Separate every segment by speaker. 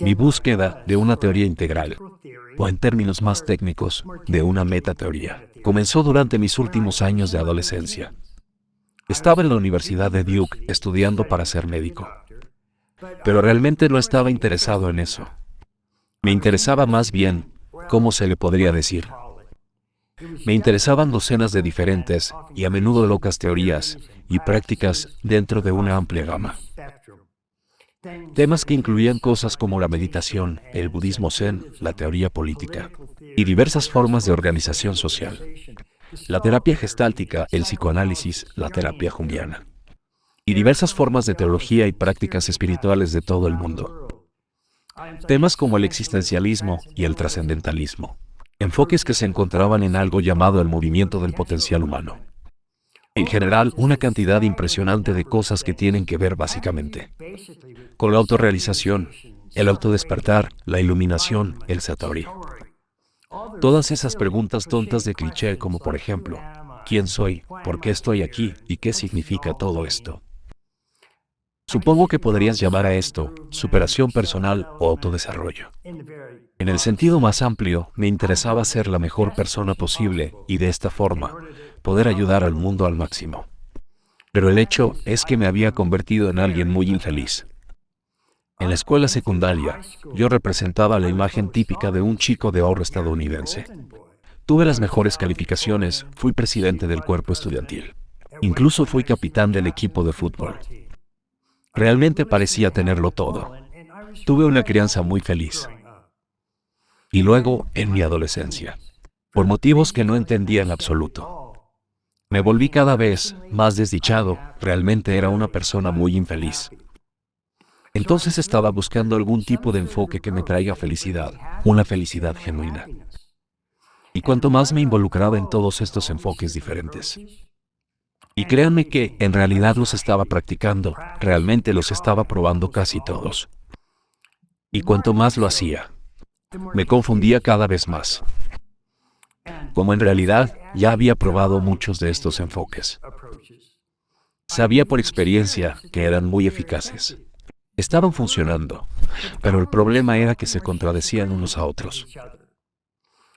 Speaker 1: Mi búsqueda de una teoría integral, o en términos más técnicos, de una metateoría, comenzó durante mis últimos años de adolescencia. Estaba en la Universidad de Duke estudiando para ser médico, pero realmente no estaba interesado en eso. Me interesaba más bien, ¿cómo se le podría decir? Me interesaban docenas de diferentes y a menudo locas teorías y prácticas dentro de una amplia gama. Temas que incluían cosas como la meditación, el budismo zen, la teoría política y diversas formas de organización social. La terapia gestáltica, el psicoanálisis, la terapia junguiana y diversas formas de teología y prácticas espirituales de todo el mundo. Temas como el existencialismo y el trascendentalismo. Enfoques que se encontraban en algo llamado el movimiento del potencial humano. En general, una cantidad impresionante de cosas que tienen que ver básicamente con la autorrealización, el autodespertar, la iluminación, el satori. Todas esas preguntas tontas de cliché como por ejemplo, ¿quién soy? ¿Por qué estoy aquí? ¿Y qué significa todo esto? Supongo que podrías llamar a esto superación personal o autodesarrollo. En el sentido más amplio, me interesaba ser la mejor persona posible y de esta forma, poder ayudar al mundo al máximo. Pero el hecho es que me había convertido en alguien muy infeliz. En la escuela secundaria, yo representaba la imagen típica de un chico de ahorro estadounidense. Tuve las mejores calificaciones, fui presidente del cuerpo estudiantil. Incluso fui capitán del equipo de fútbol. Realmente parecía tenerlo todo. Tuve una crianza muy feliz. Y luego, en mi adolescencia, por motivos que no entendía en absoluto, me volví cada vez más desdichado, realmente era una persona muy infeliz. Entonces estaba buscando algún tipo de enfoque que me traiga felicidad, una felicidad genuina. Y cuanto más me involucraba en todos estos enfoques diferentes, y créanme que, en realidad los estaba practicando, realmente los estaba probando casi todos. Y cuanto más lo hacía, me confundía cada vez más. Como en realidad ya había probado muchos de estos enfoques. Sabía por experiencia que eran muy eficaces. Estaban funcionando, pero el problema era que se contradecían unos a otros.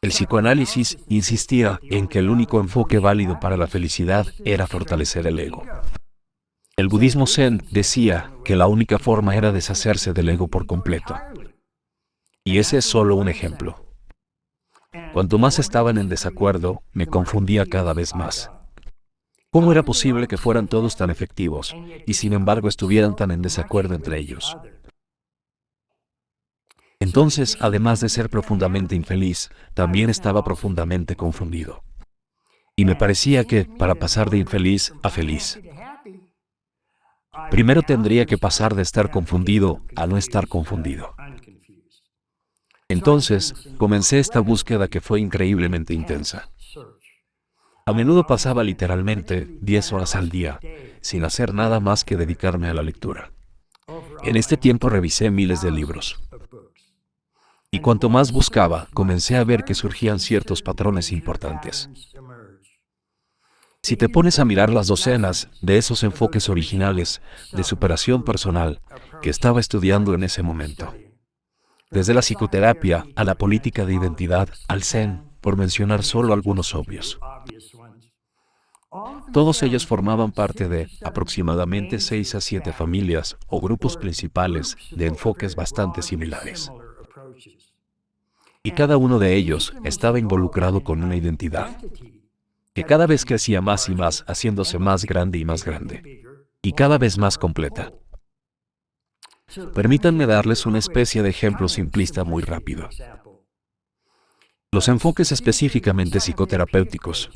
Speaker 1: El psicoanálisis insistía en que el único enfoque válido para la felicidad era fortalecer el ego. El budismo zen decía que la única forma era deshacerse del ego por completo. Y ese es solo un ejemplo. Cuanto más estaban en desacuerdo, me confundía cada vez más. ¿Cómo era posible que fueran todos tan efectivos y sin embargo estuvieran tan en desacuerdo entre ellos? Entonces, además de ser profundamente infeliz, también estaba profundamente confundido. Y me parecía que, para pasar de infeliz a feliz, primero tendría que pasar de estar confundido a no estar confundido. Entonces, comencé esta búsqueda que fue increíblemente intensa. A menudo pasaba literalmente 10 horas al día, sin hacer nada más que dedicarme a la lectura. En este tiempo revisé miles de libros. Y cuanto más buscaba, comencé a ver que surgían ciertos patrones importantes. Si te pones a mirar las docenas de esos enfoques originales de superación personal que estaba estudiando en ese momento, desde la psicoterapia a la política de identidad, al zen, por mencionar solo algunos obvios. Todos ellos formaban parte de aproximadamente 6 a 7 familias o grupos principales de enfoques bastante similares. Y cada uno de ellos estaba involucrado con una identidad, que cada vez crecía más y más, haciéndose más grande y más grande, y cada vez más completa. Permítanme darles una especie de ejemplo simplista muy rápido. Los enfoques específicamente psicoterapéuticos,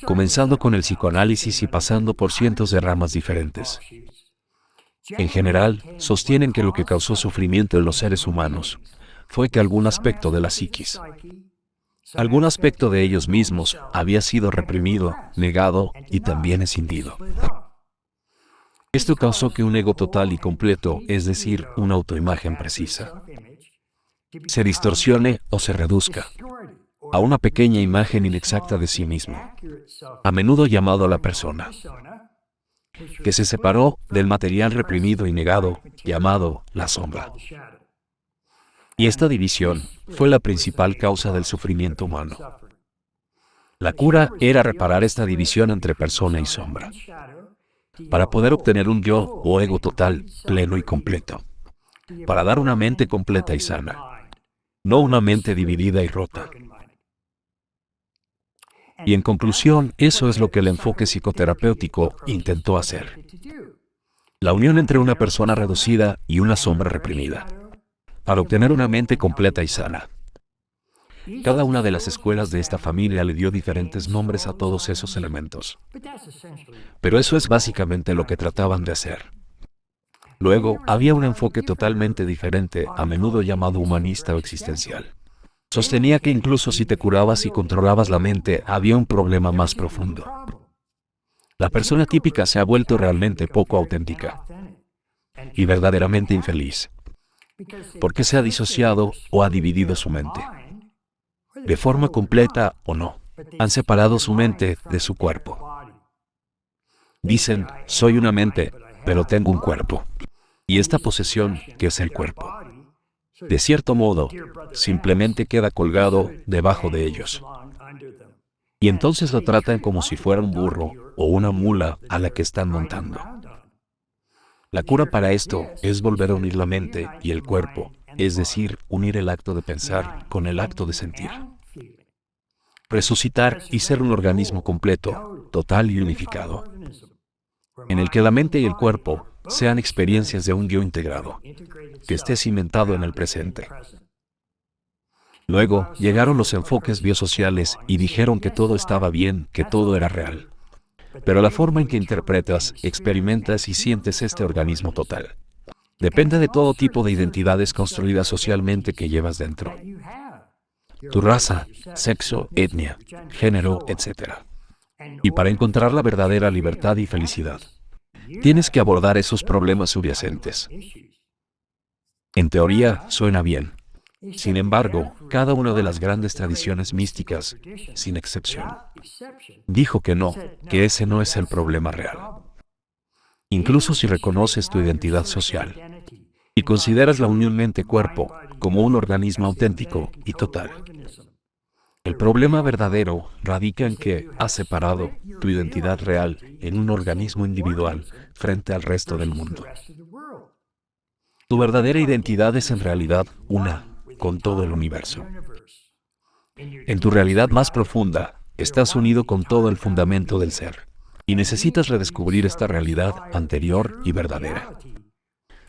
Speaker 1: comenzando con el psicoanálisis y pasando por cientos de ramas diferentes. En general, sostienen que lo que causó sufrimiento en los seres humanos fue que algún aspecto de la psiquis, algún aspecto de ellos mismos había sido reprimido, negado y también escindido. Esto causó que un ego total y completo, es decir, una autoimagen precisa, se distorsione o se reduzca a una pequeña imagen inexacta de sí mismo, a menudo llamado la persona, que se separó del material reprimido y negado, llamado la sombra. Y esta división fue la principal causa del sufrimiento humano. La cura era reparar esta división entre persona y sombra, para poder obtener un yo o ego total, pleno y completo, para dar una mente completa y sana, no una mente dividida y rota. Y en conclusión, eso es lo que el enfoque psicoterapéutico intentó hacer. La unión entre una persona reducida y una sombra reprimida, para obtener una mente completa y sana. Cada una de las escuelas de esta familia le dio diferentes nombres a todos esos elementos. Pero eso es básicamente lo que trataban de hacer. Luego, había un enfoque totalmente diferente, a menudo llamado humanista o existencial. Sostenía que incluso si te curabas y controlabas la mente, había un problema más profundo. La persona típica se ha vuelto realmente poco auténtica y verdaderamente infeliz, porque se ha disociado o ha dividido su mente. De forma completa o no, han separado su mente de su cuerpo. Dicen, soy una mente, pero tengo un cuerpo. Y esta posesión, que es el cuerpo, de cierto modo, simplemente queda colgado debajo de ellos. Y entonces lo tratan como si fuera un burro o una mula a la que están montando. La cura para esto es volver a unir la mente y el cuerpo, es decir, unir el acto de pensar con el acto de sentir. Resucitar y ser un organismo completo, total y unificado, en el que la mente y el cuerpo sean experiencias de un yo integrado, que esté cimentado en el presente. Luego llegaron los enfoques biosociales y dijeron que todo estaba bien, que todo era real. Pero la forma en que interpretas, experimentas y sientes este organismo total depende de todo tipo de identidades construidas socialmente que llevas dentro. Tu raza, sexo, etnia, género, etc. Y para encontrar la verdadera libertad y felicidad, tienes que abordar esos problemas subyacentes. En teoría, suena bien. Sin embargo, cada una de las grandes tradiciones místicas, sin excepción, dijo que no, que ese no es el problema real. Incluso si reconoces tu identidad social y consideras la unión mente-cuerpo como un organismo auténtico y total, el problema verdadero radica en que has separado tu identidad real en un organismo individual frente al resto del mundo. Tu verdadera identidad es en realidad una con todo el universo. En tu realidad más profunda, estás unido con todo el fundamento del ser, y necesitas redescubrir esta realidad anterior y verdadera,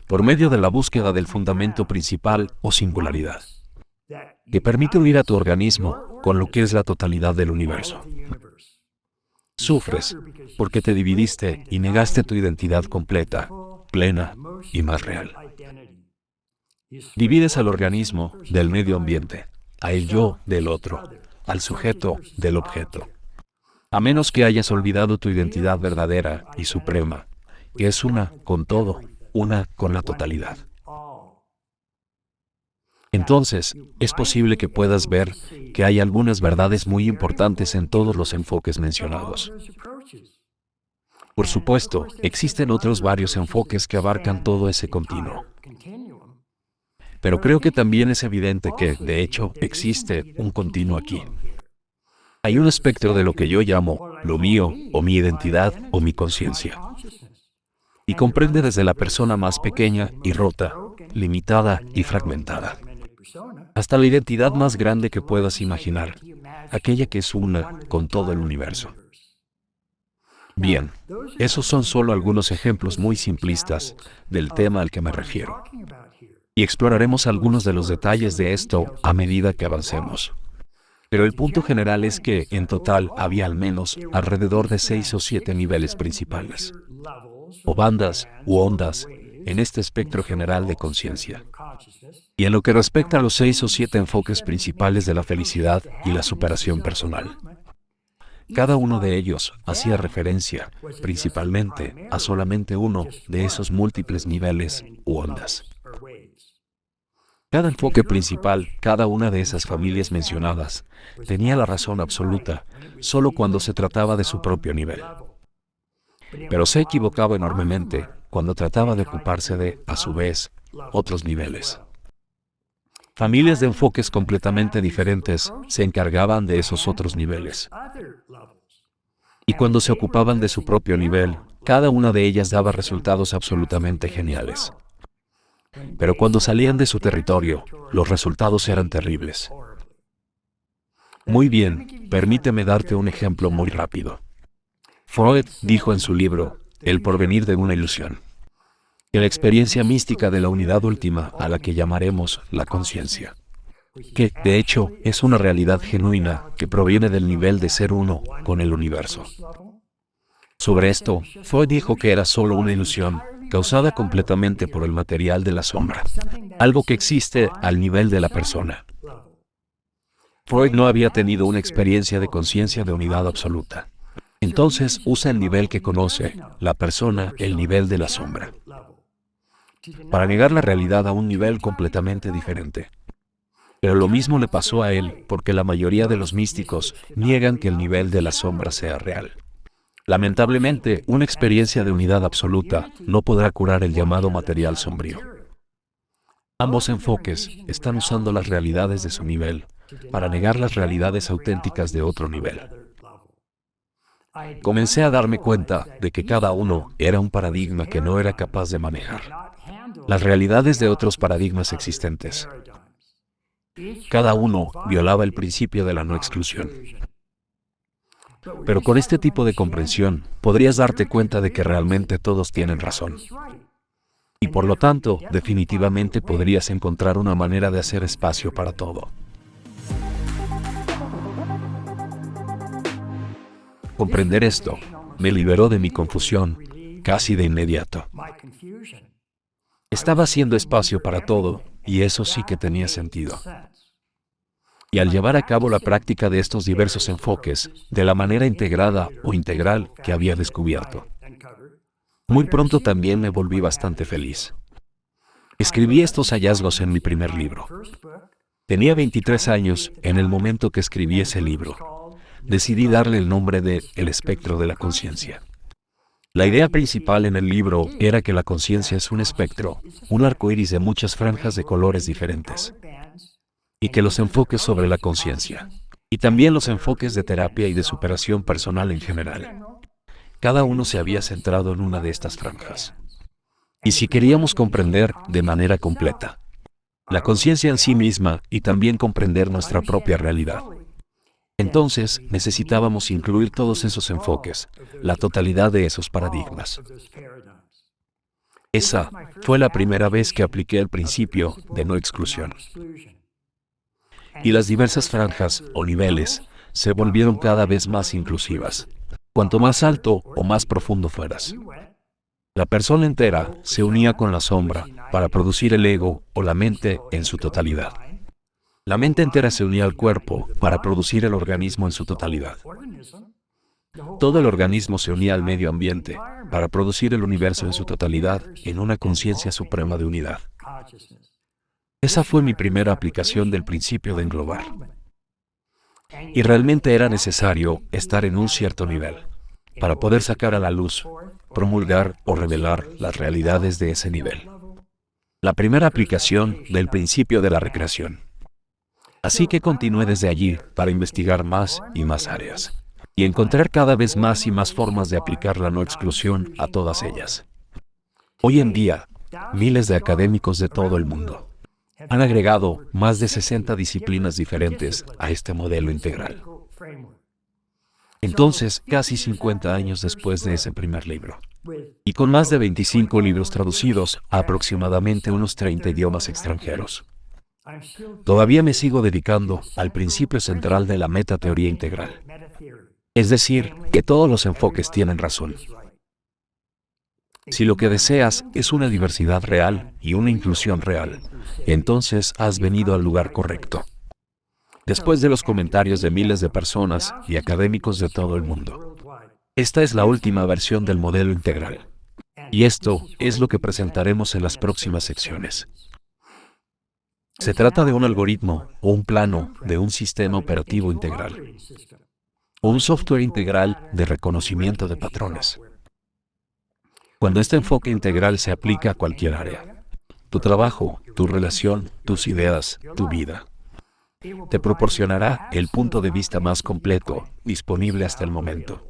Speaker 1: por medio de la búsqueda del fundamento principal o singularidad, que permite unir a tu organismo con lo que es la totalidad del universo. Sufres porque te dividiste y negaste tu identidad completa, plena y más real. Divides al organismo del medio ambiente, a el yo del otro, al sujeto del objeto. A menos que hayas olvidado tu identidad verdadera y suprema, que es una con todo, una con la totalidad. Entonces, es posible que puedas ver que hay algunas verdades muy importantes en todos los enfoques mencionados. Por supuesto, existen otros varios enfoques que abarcan todo ese continuo. Pero creo que también es evidente que, de hecho, existe un continuo aquí. Hay un espectro de lo que yo llamo lo mío, o mi identidad, o mi conciencia. Y comprende desde la persona más pequeña y rota, limitada y fragmentada, hasta la identidad más grande que puedas imaginar, aquella que es una con todo el universo. Bien, esos son solo algunos ejemplos muy simplistas del tema al que me refiero. Y exploraremos algunos de los detalles de esto a medida que avancemos. Pero el punto general es que, en total, había al menos alrededor de 6 o 7 niveles principales, o bandas u ondas, en este espectro general de conciencia. Y en lo que respecta a los 6 o 7 enfoques principales de la felicidad y la superación personal, cada uno de ellos hacía referencia, principalmente, a solamente uno de esos múltiples niveles u ondas. Cada enfoque principal, cada una de esas familias mencionadas, tenía la razón absoluta solo cuando se trataba de su propio nivel. Pero se equivocaba enormemente cuando trataba de ocuparse de, a su vez, otros niveles. Familias de enfoques completamente diferentes se encargaban de esos otros niveles. Y cuando se ocupaban de su propio nivel, cada una de ellas daba resultados absolutamente geniales. Pero cuando salían de su territorio, los resultados eran terribles. Muy bien, permíteme darte un ejemplo muy rápido. Freud dijo en su libro, El porvenir de una ilusión, que la experiencia mística de la unidad última, a la que llamaremos la conciencia, que, de hecho, es una realidad genuina que proviene del nivel de ser uno con el universo. Sobre esto, Freud dijo que era solo una ilusión, causada completamente por el material de la sombra, algo que existe al nivel de la persona. Freud no había tenido una experiencia de conciencia de unidad absoluta. Entonces usa el nivel que conoce, la persona, el nivel de la sombra, para negar la realidad a un nivel completamente diferente. Pero lo mismo le pasó a él, porque la mayoría de los místicos niegan que el nivel de la sombra sea real. Lamentablemente, una experiencia de unidad absoluta no podrá curar el llamado material sombrío. Ambos enfoques están usando las realidades de su nivel para negar las realidades auténticas de otro nivel. Comencé a darme cuenta de que cada uno era un paradigma que no era capaz de manejar las realidades de otros paradigmas existentes. Cada uno violaba el principio de la no exclusión. Pero con este tipo de comprensión, podrías darte cuenta de que realmente todos tienen razón. Y por lo tanto, definitivamente podrías encontrar una manera de hacer espacio para todo. Comprender esto me liberó de mi confusión casi de inmediato. Estaba haciendo espacio para todo, y eso sí que tenía sentido. Y al llevar a cabo la práctica de estos diversos enfoques, de la manera integrada o integral que había descubierto, muy pronto también me volví bastante feliz. Escribí estos hallazgos en mi primer libro. Tenía 23 años en el momento que escribí ese libro. Decidí darle el nombre de El espectro de la conciencia. La idea principal en el libro era que la conciencia es un espectro, un arco iris de muchas franjas de colores diferentes, y que los enfoques sobre la conciencia, y también los enfoques de terapia y de superación personal en general, cada uno se había centrado en una de estas franjas. Y si queríamos comprender de manera completa la conciencia en sí misma y también comprender nuestra propia realidad, entonces necesitábamos incluir todos esos enfoques, la totalidad de esos paradigmas. Esa fue la primera vez que apliqué el principio de no exclusión. Y las diversas franjas o niveles se volvieron cada vez más inclusivas, cuanto más alto o más profundo fueras. La persona entera se unía con la sombra para producir el ego o la mente en su totalidad. La mente entera se unía al cuerpo para producir el organismo en su totalidad. Todo el organismo se unía al medio ambiente para producir el universo en su totalidad en una conciencia suprema de unidad. Esa fue mi primera aplicación del principio de englobar. Y realmente era necesario estar en un cierto nivel para poder sacar a la luz, promulgar o revelar las realidades de ese nivel. La primera aplicación del principio de la recreación. Así que continué desde allí para investigar más y más áreas, y encontrar cada vez más y más formas de aplicar la no exclusión a todas ellas. Hoy en día, miles de académicos de todo el mundo han agregado más de 60 disciplinas diferentes a este modelo integral. Entonces, casi 50 años después de ese primer libro, y con más de 25 libros traducidos a aproximadamente unos 30 idiomas extranjeros, todavía me sigo dedicando al principio central de la metateoría integral. Es decir, que todos los enfoques tienen razón. Si lo que deseas es una diversidad real y una inclusión real, entonces has venido al lugar correcto. Después de los comentarios de miles de personas y académicos de todo el mundo, esta es la última versión del modelo integral. Y esto es lo que presentaremos en las próximas secciones. Se trata de un algoritmo o un plano de un sistema operativo integral, o un software integral de reconocimiento de patrones. Cuando este enfoque integral se aplica a cualquier área, tu trabajo, tu relación, tus ideas, tu vida. Te proporcionará el punto de vista más completo, disponible hasta el momento.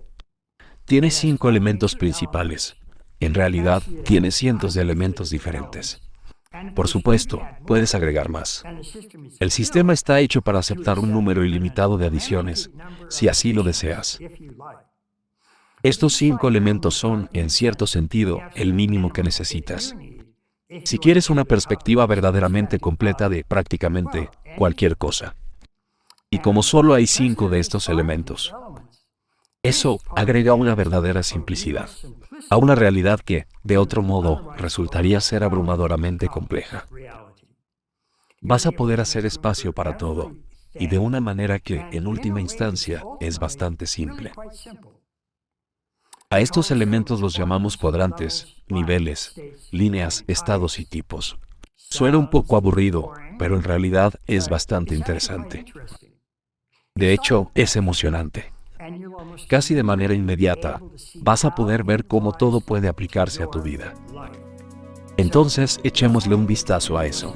Speaker 1: Tiene 5 elementos principales. En realidad, tiene cientos de elementos diferentes. Por supuesto, puedes agregar más. El sistema está hecho para aceptar un número ilimitado de adiciones, si así lo deseas. Estos 5 elementos son, en cierto sentido, el mínimo que necesitas. Si quieres una perspectiva verdaderamente completa de prácticamente cualquier cosa. Y como solo hay 5 de estos elementos, eso agrega una verdadera simplicidad a una realidad que, de otro modo, resultaría ser abrumadoramente compleja. Vas a poder hacer espacio para todo, y de una manera que, en última instancia, es bastante simple. A estos elementos los llamamos cuadrantes, niveles, líneas, estados y tipos. Suena un poco aburrido, pero en realidad es bastante interesante. De hecho, es emocionante. Casi de manera inmediata, vas a poder ver cómo todo puede aplicarse a tu vida. Entonces, echémosle un vistazo a eso.